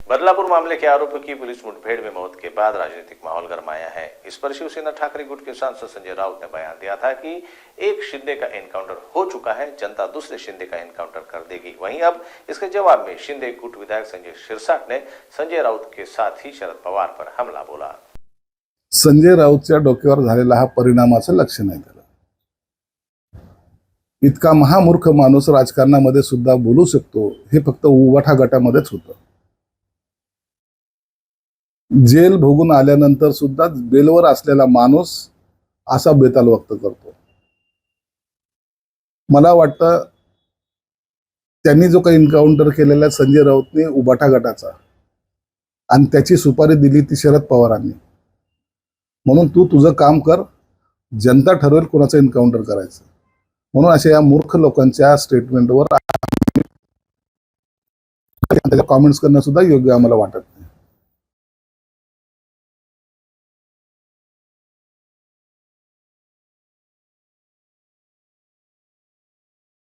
बदलापुर मामले के आरोपियों की पुलिस मुठभेड़ में मौत के बाद राजनीतिक माहौल गरमाया है। इस पर शिवसेना ठाकरे गुट के सांसद संजय राउत ने बयान दिया था कि एक शिंदे का एनकाउंटर हो चुका है, जनता दूसरे शिंदे का एनकाउंटर कर देगी। वहीं अब इसके जवाब में शिंदे गुट विधायक संजय शिरसाट ने संजय राउत के साथ ही शरद पवार पर हमला बोला। संजय राऊतच्या डोक्यावर झालेला हा परिणामाचं लक्ष नाही त्याला। इतका महामूर्ख माणूस राजकारणामध्ये सुद्धा बोलू शकतो हे फक्त उबाठा गटामध्येच होतं। जेल भोगून आल्यानंतर सुद्धा बेलवर असलेला माणूस असा बेताल व्यक्त करतो। मला वाटतं त्यांनी जो काही एन्काउंटर केलेला संजय राऊतने उबाठा गटाचा आणि त्याची सुपारी दिली ती शरद पवारांनी, म्हणून तू तुझं काम कर, जनता ठरवेल कोणाचं एन्काउंटर करायचं। म्हणून अशा या मूर्ख लोकांच्या स्टेटमेंटवर कमेंट्स करणं सुद्धा योग्य आम्हाला वाटत नाही।